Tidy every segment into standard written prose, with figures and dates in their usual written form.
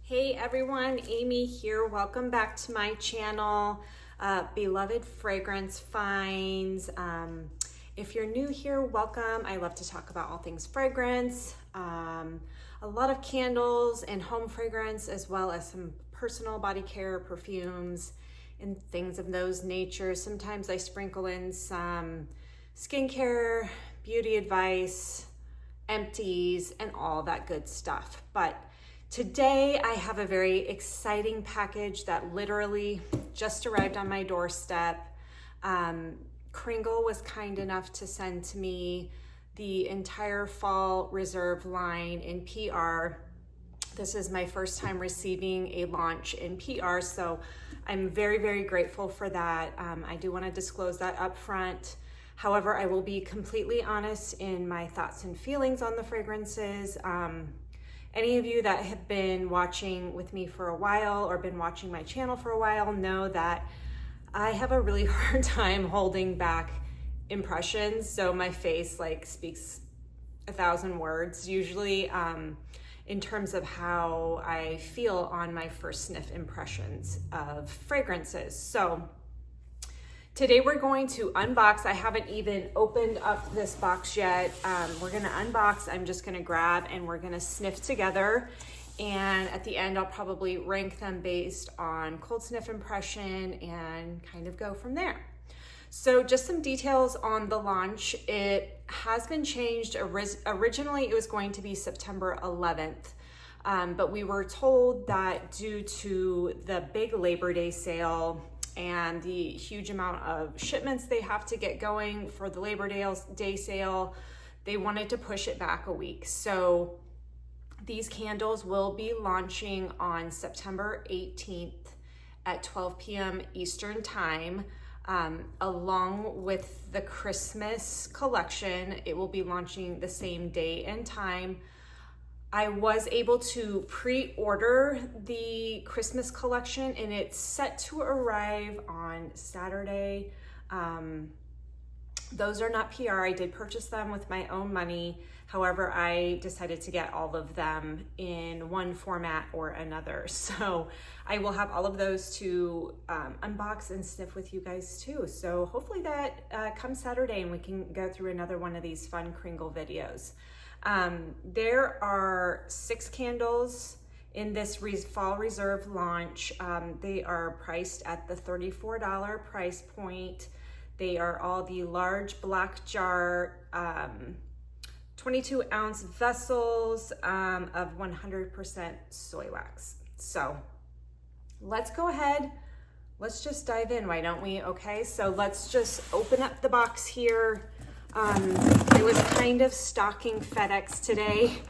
Hey everyone, Amy here. Welcome back to my channel, Beloved Fragrance Finds. If you're new here, welcome. I love to talk about all things fragrance, a lot of candles and home fragrance, as well as some personal body care, perfumes, and things of those natures. Sometimes I sprinkle in some skincare, beauty advice, empties, and all that good stuff. But today I have a very exciting package that literally just arrived on my doorstep. Kringle was kind enough to send to me the entire Fall Reserve line in PR. This is my first time receiving a launch in PR, so I'm very, very grateful for that. I do want to disclose that up front. However, I will be completely honest in my thoughts and feelings on the fragrances. Any of you that have been watching with me for a while or been watching my channel for a while know that I have a really hard time holding back impressions. So my face speaks 1,000 words usually in terms of how I feel on my first sniff impressions of fragrances. So today we're going to unbox. I haven't even opened up this box yet. We're gonna unbox. I'm just gonna grab and we're gonna sniff together. And at the end, I'll probably rank them based on cold sniff impression and kind of go from there. So just some details on the launch. It has been changed. Originally, it was going to be September 11th. But we were told that due to the big Labor Day sale and the huge amount of shipments they have to get going for the Labor Day sale, they wanted to push it back a week. So these candles will be launching on September 18th at 12 p.m. Eastern time. Along with the Christmas collection, it will be launching the same day and time. I was able to pre-order the Christmas collection and it's set to arrive on Saturday. Those are not PR. I did purchase them with my own money. However, I decided to get all of them in one format or another. So I will have all of those to unbox and sniff with you guys too. So hopefully that comes Saturday and we can go through another one of these fun Kringle videos. There are 6 candles in this Fall Reserve launch. They are priced at the $34 price point. They are all the large black jar, 22 ounce vessels of 100% soy wax. So let's go ahead. Let's just dive in, why don't we? Okay, so let's just open up the box here. I was kind of stalking FedEx today,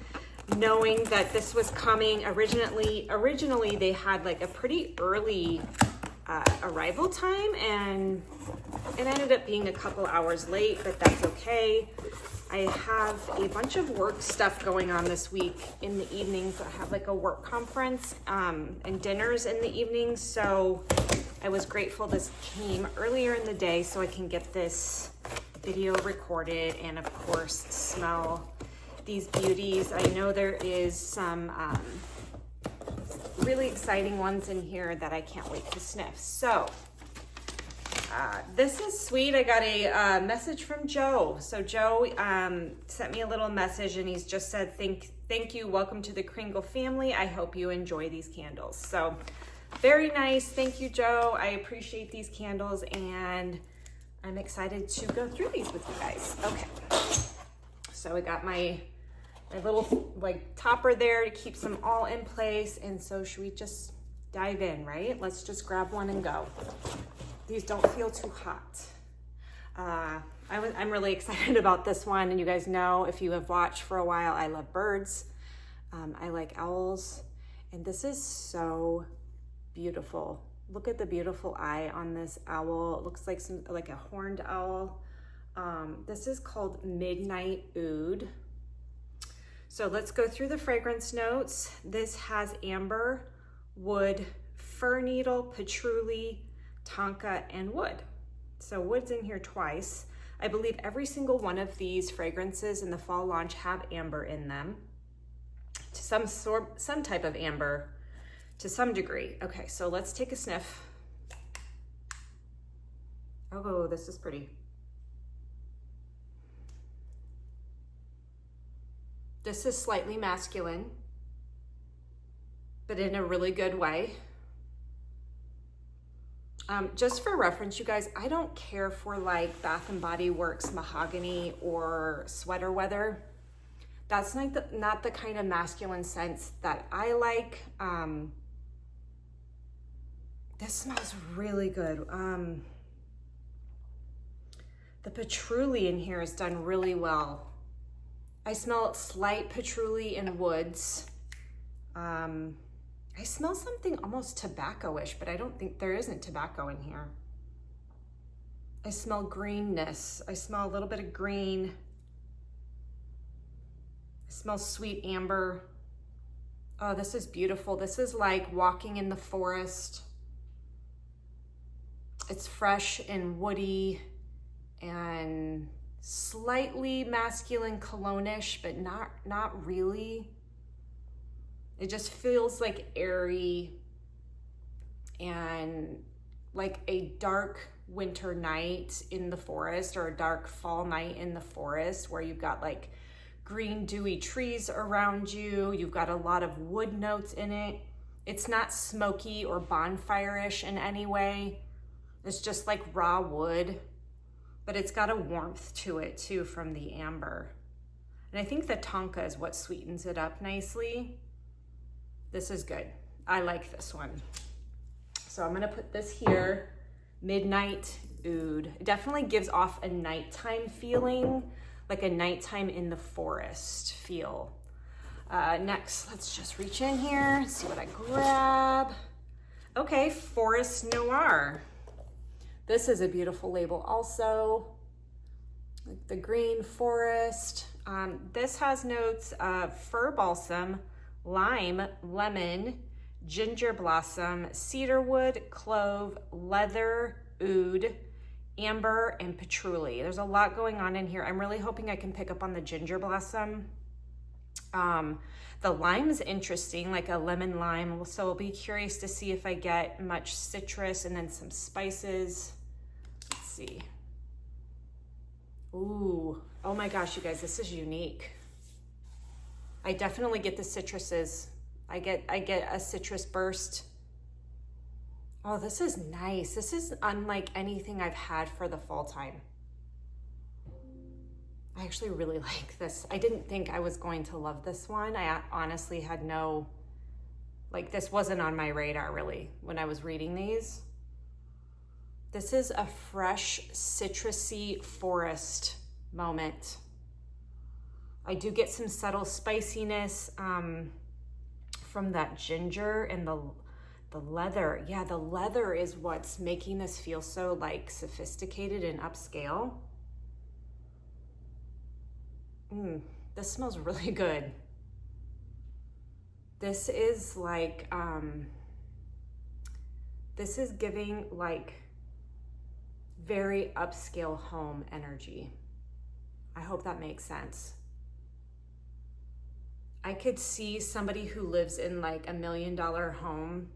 knowing that this was coming. Originally they had like a pretty early arrival time, and it ended up being a couple hours late, but that's okay. I have a bunch of work stuff going on this week in the evenings. I have like a work conference and dinners in the evenings, so I was grateful this came earlier in the day so I can get this video recorded and of course smell these beauties. I know there is some really exciting ones in here that I can't wait to sniff. So this is sweet. I got a message from Joe. So Joe sent me a little message and he's just said, thank you, welcome to the Kringle family. I hope you enjoy these candles. So very nice. Thank you, Joe. I appreciate these candles and I'm excited to go through these with you guys. Okay, so I got my little topper there to keep them all in place. And so should we just dive in, right? Let's just grab one and go. These don't feel too hot. I'm really excited about this one. And you guys know, if you have watched for a while, I love birds. I like owls. And this is so beautiful. Look at the beautiful eye on this owl. It looks like a horned owl. This is called Midnight Oud. So let's go through the fragrance notes. This has amber, wood, fir needle, patchouli, tonka, and wood. So wood's in here twice. I believe every single one of these fragrances in the fall launch have amber in them. Some type of amber. to some degree. Okay, so let's take a sniff. Oh, this is pretty. This is slightly masculine, but in a really good way. Just for reference, you guys, I don't care for like Bath and Body Works mahogany or sweater weather. That's not the kind of masculine scents that I like. This smells really good. The patchouli in here is done really well. I smell slight patchouli and woods. I smell something almost tobacco-ish, but I don't think there isn't tobacco in here. I smell greenness. I smell a little bit of green. I smell sweet amber. Oh, this is beautiful. This is like walking in the forest. It's fresh and woody and slightly masculine cologne-ish, but not really. It just feels like airy and like a dark winter night in the forest, or a dark fall night in the forest, where you've got like green dewy trees around you. You've got a lot of wood notes in it. It's not smoky or bonfire-ish in any way. It's just like raw wood, but it's got a warmth to it too from the amber. And I think the tonka is what sweetens it up nicely. This is good. I like this one. So I'm gonna put this here, Midnight Oud. It definitely gives off a nighttime feeling, like a nighttime in the forest feel. Next, let's just reach in here, see what I grab. Okay, Forest Noir. This is a beautiful label also. Like the green forest. This has notes of fir balsam, lime, lemon, ginger blossom, cedarwood, clove, leather, oud, amber, and patchouli. There's a lot going on in here. I'm really hoping I can pick up on the ginger blossom. The lime's interesting, like a lemon lime. So I'll be curious to see if I get much citrus and then some spices. Let's see. Ooh, oh my gosh, you guys, this is unique. I definitely get the citruses. I get a citrus burst. Oh, this is nice. This is unlike anything I've had for the fall time. I actually really like this. I didn't think I was going to love this one. I honestly had no, like, this wasn't on my radar really when I was reading these. This is a fresh, citrusy forest moment. I do get some subtle spiciness from that ginger and the leather. Yeah, the leather is what's making this feel so like sophisticated and upscale. This smells really good. This is like, this is giving like very upscale home energy. I hope that makes sense. I could see somebody who lives in like $1 million home,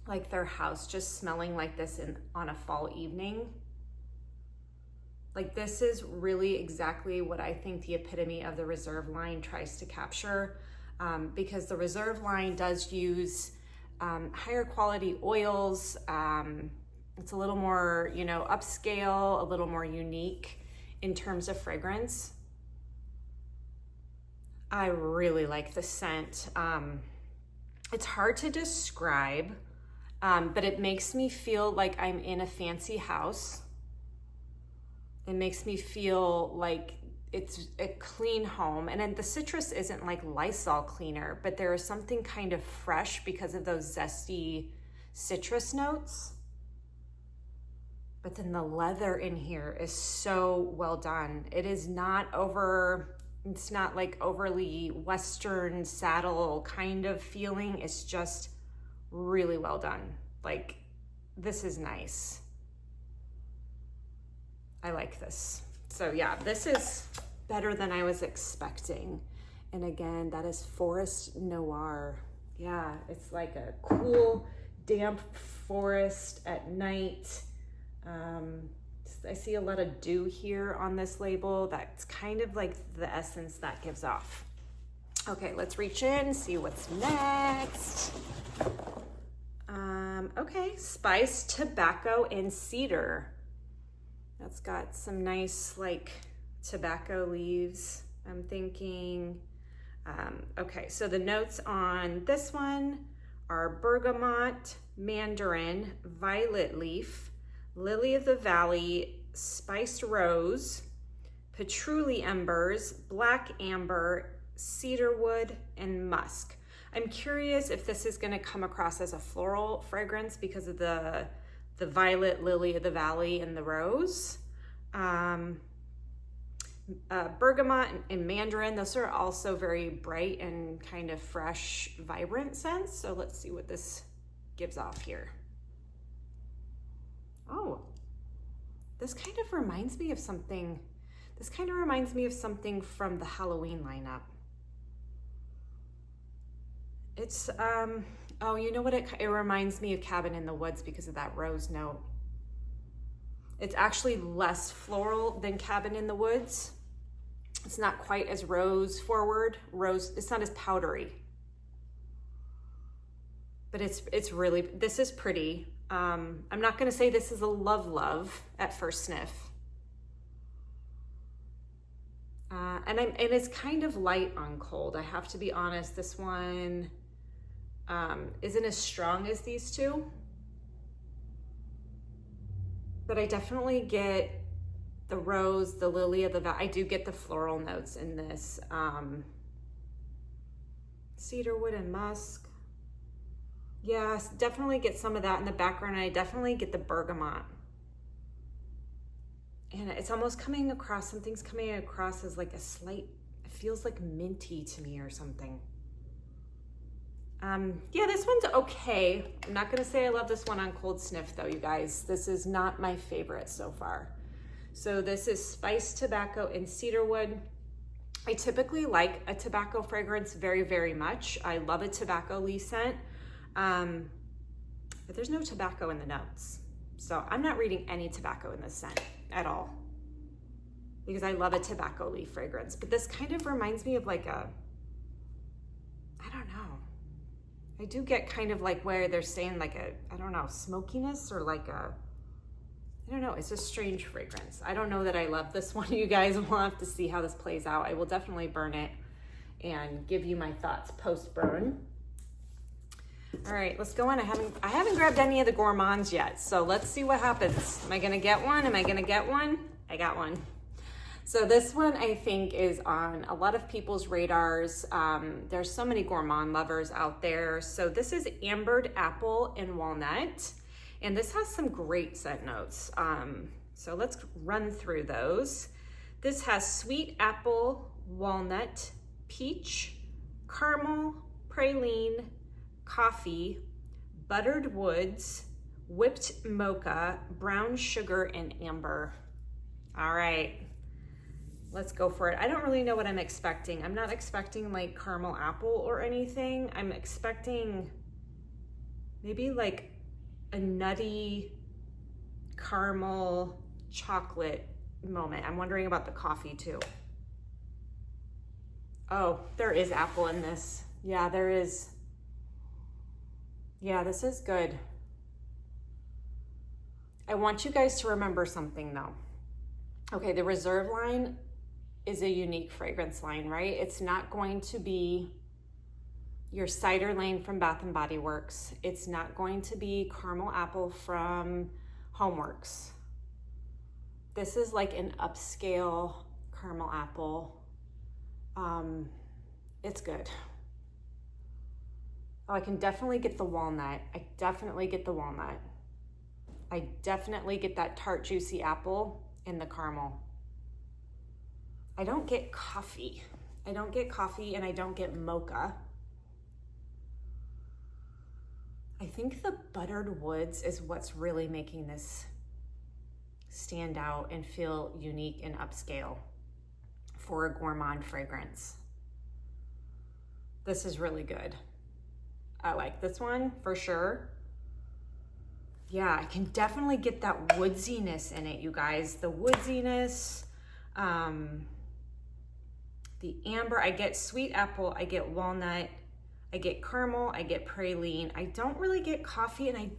like their house just smelling like this on a fall evening. Like, this is really exactly what I think the epitome of the Reserve line tries to capture, because the Reserve line does use higher quality oils. It's a little more, you know, upscale, a little more unique in terms of fragrance. I really like the scent. It's hard to describe, but it makes me feel like I'm in a fancy house. It makes me feel like it's a clean home. And then the citrus isn't like Lysol cleaner, but there is something kind of fresh because of those zesty citrus notes. But then the leather in here is so well done. It is not it's not like overly Western saddle kind of feeling. It's just really well done. Like, this is nice. I like this. So yeah, this is better than I was expecting. And again, that is Forest Noir. Yeah, it's like a cool, damp forest at night. I see a lot of dew here on this label. That's kind of like the essence that gives off. Okay, let's reach in and see what's next. Okay, spice, tobacco, and cedar. That's got some nice like tobacco leaves, I'm thinking. Okay, so the notes on this one are bergamot, mandarin, violet leaf, lily of the valley, spiced rose, patchouli embers, black amber, cedarwood, and musk. I'm curious if this is going to come across as a floral fragrance because of the violet, lily of the valley, and the rose. Bergamot and mandarin, those are also very bright and kind of fresh, vibrant scents. So let's see what this gives off here. Oh, this kind of reminds me of something. This kind of reminds me of something from the Halloween lineup. It's, oh, you know what? It reminds me of Cabin in the Woods because of that rose note. It's actually less floral than Cabin in the Woods. It's not quite as rose forward. It's not as powdery. But it's really, this is pretty. I'm not gonna say this is a love at first sniff. And it's kind of light on cold. I have to be honest, this one isn't as strong as these two. But I definitely get the rose, the lily of the valley. I do get the floral notes in this. Cedarwood and musk. Yes, definitely get some of that in the background. And I definitely get the bergamot. And it's almost coming across, something's coming across as like a slight, it feels like minty to me or something. Yeah, this one's okay. I'm not gonna say I love this one on cold sniff though, you guys. This is not my favorite so far. So this is spiced tobacco and cedarwood. I typically like a tobacco fragrance very, very much. I love a tobacco leaf scent, but there's no tobacco in the notes. So I'm not reading any tobacco in this scent at all because I love a tobacco leaf fragrance. But this kind of reminds me of like a, I don't know. I do get kind of like where they're saying like a, I don't know, smokiness or like a, I don't know, it's a strange fragrance. I don't know that I love this one. You guys will have to see how this plays out. I will definitely burn it and give you my thoughts post-burn. All right, let's go on. I haven't grabbed any of the gourmands yet, so let's see what happens. Am I gonna get one? Am I gonna get one? I got one. So this one I think is on a lot of people's radars. There's so many gourmand lovers out there. So this is ambered apple and walnut, and this has some great scent notes. So let's run through those. This has sweet apple, walnut, peach, caramel, praline, coffee, buttered woods, whipped mocha, brown sugar, and amber. All right. Let's go for it. I don't really know what I'm expecting. I'm not expecting like caramel apple or anything. I'm expecting maybe like a nutty caramel chocolate moment. I'm wondering about the coffee too. Oh, there is apple in this. Yeah, there is. Yeah, this is good. I want you guys to remember something though. Okay, the Reserve line is a unique fragrance line, right? It's not going to be your cider lane from Bath & Body Works. It's not going to be caramel apple from Homeworks. This is like an upscale caramel apple. It's good. Oh, I can definitely get the walnut. I definitely get the walnut. I definitely get that tart, juicy apple and the caramel. I don't get coffee. I don't get coffee and I don't get mocha. I think the buttered woods is what's really making this stand out and feel unique and upscale for a gourmand fragrance. This is really good. I like this one for sure. Yeah, I can definitely get that woodsiness in it, you guys. The woodsiness, the amber, I get sweet apple, I get walnut, I get caramel, I get praline. I don't really get coffee, and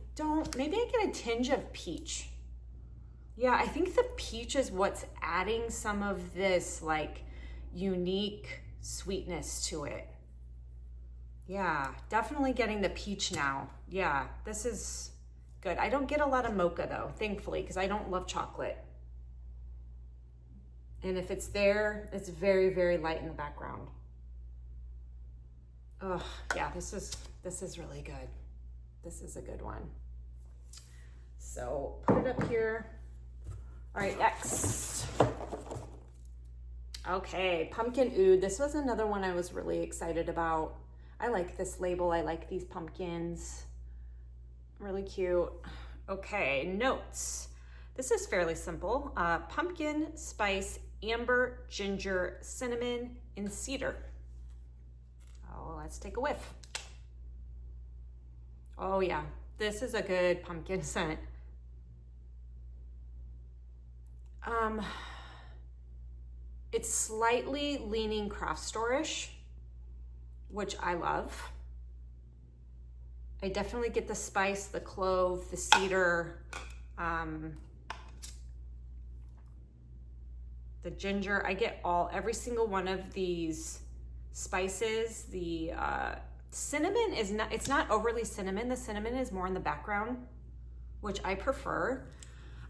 maybe I get a tinge of peach. Yeah, I think the peach is what's adding some of this like unique sweetness to it. Yeah, definitely getting the peach now. Yeah, this is good. I don't get a lot of mocha though, thankfully, because I don't love chocolate. And if it's there, it's very, very light in the background. Oh, yeah, this is really good. This is a good one. So put it up here. All right, next. Okay, pumpkin oud. This was another one I was really excited about. I like this label. I like these pumpkins. Really cute. Okay, notes. This is fairly simple. Pumpkin, spice, amber, ginger, cinnamon, and cedar. Oh, let's take a whiff. Oh yeah, this is a good pumpkin scent. It's slightly leaning craft store-ish, which I love. I definitely get the spice, the clove, the cedar, the ginger. I get every single one of these spices. The cinnamon it's not overly cinnamon. The cinnamon is more in the background, which I prefer.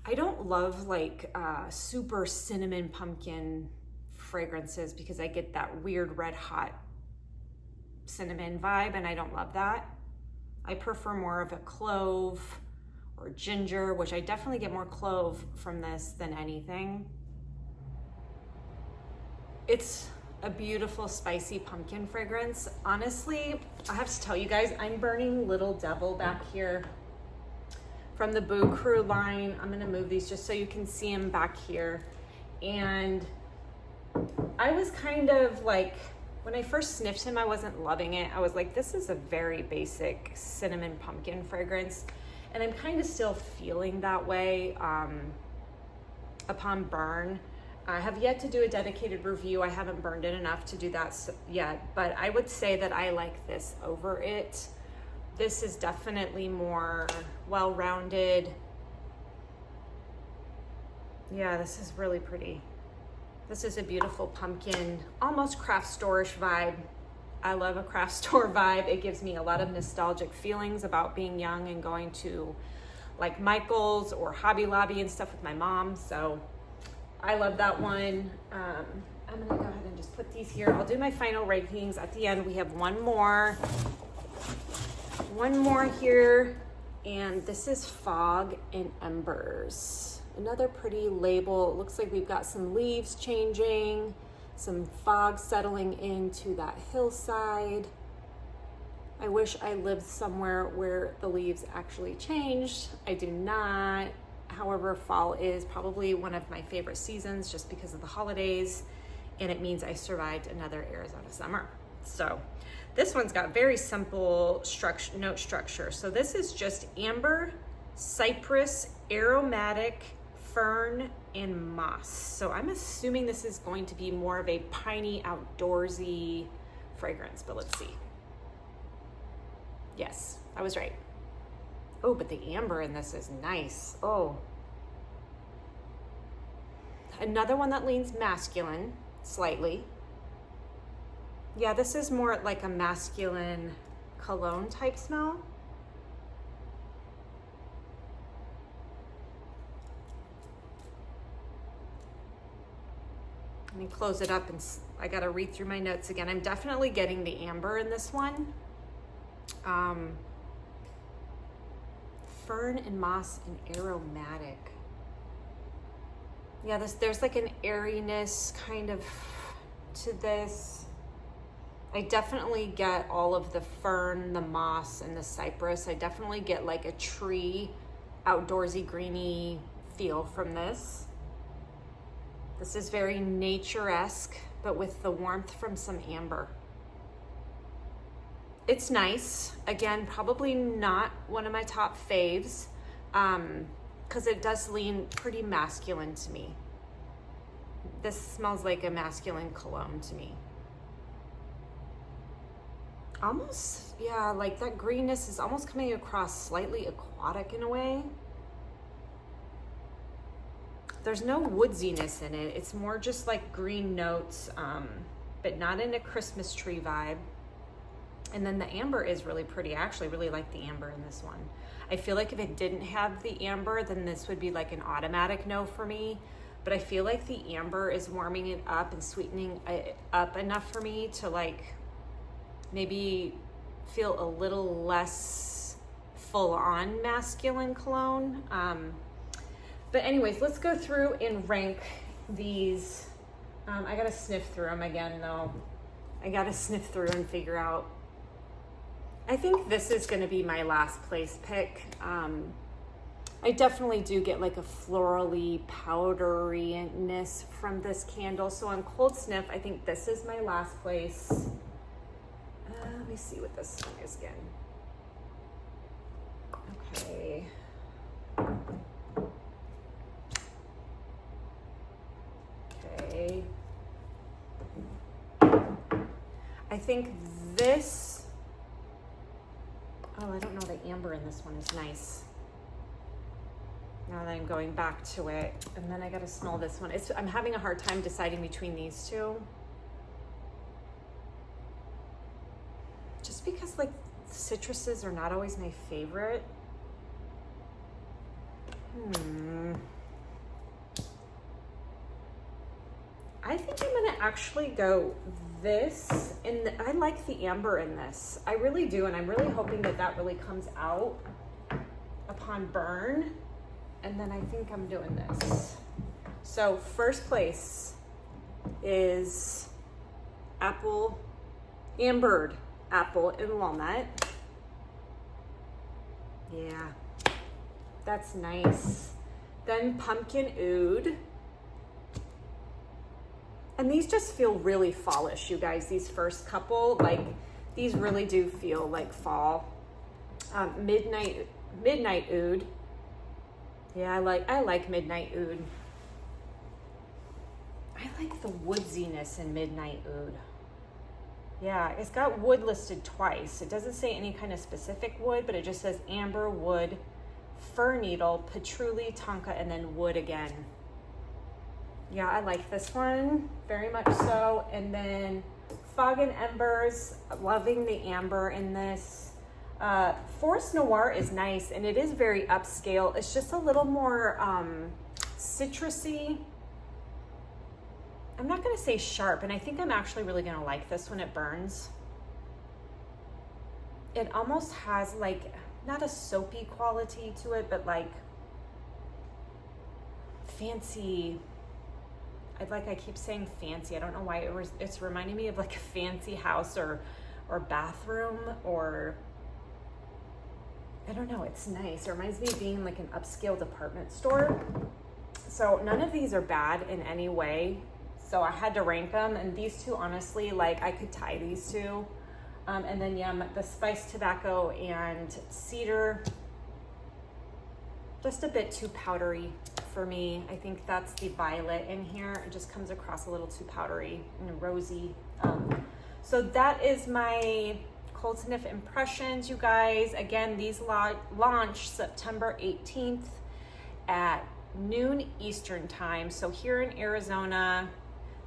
I don't love like super cinnamon pumpkin fragrances because I get that weird red hot cinnamon vibe, and I don't love that. I prefer more of a clove or ginger, which I definitely get more clove from this than anything. It's a beautiful spicy pumpkin fragrance. Honestly, I have to tell you guys, I'm burning Little Devil back here from the Boo Crew line. I'm gonna move these just so you can see him back here. And I was kind of like, when I first sniffed him, I wasn't loving it. I was like, this is a very basic cinnamon pumpkin fragrance. And I'm kind of still feeling that way upon burn. I have yet to do a dedicated review. I haven't burned it enough to do that yet, but I would say that I like this over it. This is definitely more well-rounded. Yeah, this is really pretty. This is a beautiful pumpkin, almost craft store-ish vibe. I love a craft store vibe. It gives me a lot of nostalgic feelings about being young and going to like Michael's or Hobby Lobby and stuff with my mom. So I love that one. I'm gonna go ahead and just put these here. I'll do my final ratings at the end. We have one more here, and this is Fog and Embers. Another pretty label. It looks like we've got some leaves changing, some fog settling into that hillside. I wish I lived somewhere where the leaves actually changed. I do not. However, fall is probably one of my favorite seasons just because of the holidays, and it means I survived another Arizona summer. So this one's got very simple note structure. So this is just amber, cypress, aromatic, fern, and moss. So I'm assuming this is going to be more of a piney, outdoorsy fragrance, but let's see. Yes, I was right. Oh, but the amber in this is nice. Oh. Another one that leans masculine, slightly. Yeah, this is more like a masculine cologne type smell. Let me close it up, and I gotta read through my notes again. I'm definitely getting the amber in this one. Fern and moss and aromatic. Yeah, there's like an airiness kind of to this. I definitely get all of the fern, the moss, and the cypress. I definitely get like a tree, outdoorsy, greeny feel from this. This is very nature-esque, but with the warmth from some amber. It's nice. Again, probably not one of my top faves, because it does lean pretty masculine to me. This smells like a masculine cologne to me. Almost, yeah, like that greenness is almost coming across slightly aquatic in a way. There's no woodsiness in it. It's more just like green notes, but not in a Christmas tree vibe. And then the amber is really pretty. I actually really like the amber in this one. I feel like if it didn't have the amber, then this would be like an automatic no for me. But I feel like the amber is warming it up and sweetening it up enough for me to like maybe feel a little less full-on masculine cologne. But anyways, let's go through and rank these. I gotta sniff through them again though. I gotta sniff through and figure out. I think this is gonna be my last place pick. I definitely do get like a florally powderiness from this candle. So on Cold Sniff, I think this is my last place. Let me see what this one is again. Okay. Okay. I think this, oh, I don't know, the amber in this one is nice. Now that I'm going back to it, and then I gotta smell this one. I'm having a hard time deciding between these two. Just because like citruses are not always my favorite. I think I'm gonna actually go this, and I like the amber in this. I really do, and I'm really hoping that that really comes out upon burn. And then I think I'm doing this. So first place is ambered apple and walnut. Yeah, that's nice. Then pumpkin oud. And these just feel really fallish, you guys. These first couple, like these really do feel like fall. Midnight oud. Yeah, I like Midnight Oud. I like the woodsiness in Midnight Oud. Yeah, it's got wood listed twice. It doesn't say any kind of specific wood, but it just says amber, wood, fir needle, patchouli, tonka, and then wood again. Yeah, I like this one very much so. And then Fog and Embers, loving the amber in this. Forest Noir is nice, and it is very upscale. It's just a little more citrusy. I'm not going to say sharp, and I think I'm actually really going to like this when it burns. It almost has like, not a soapy quality to it, but like fancy. I keep saying fancy. I don't know why it's reminding me of like a fancy house or bathroom, or I don't know, it's nice. It reminds me of being like an upscale department store. So none of these are bad in any way. So I had to rank them, and these two, honestly, like I could tie these two. And then yeah, the spiced tobacco and cedar, just a bit too powdery for me. I think that's the violet in here. It just comes across a little too powdery and rosy. So that is my Cold Sniff impressions, you guys. Again, these launch September 18th at noon Eastern time. So here in Arizona,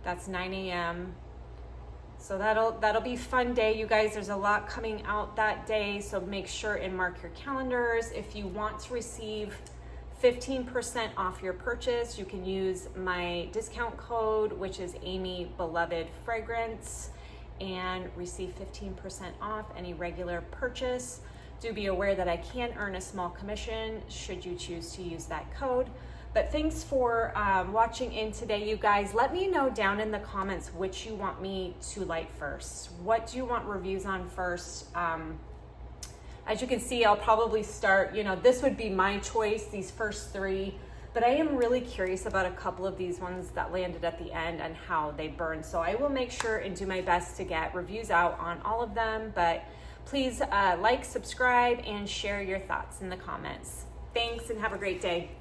that's 9 a.m. So that'll be a fun day, you guys. There's a lot coming out that day, so make sure and mark your calendars. If you want to receive 15% off your purchase, you can use my discount code, which is AMYBELOVEDFragrance, and receive 15% off any regular purchase. Do be aware that I can earn a small commission should you choose to use that code. But thanks for watching in today, you guys. Let me know down in the comments which you want me to light first. What do you want reviews on first? As you can see, I'll probably start, this would be my choice, these first three, but I am really curious about a couple of these ones that landed at the end and how they burn. So I will make sure and do my best to get reviews out on all of them, but Please like, subscribe, and share your thoughts in the comments. Thanks and have a great day.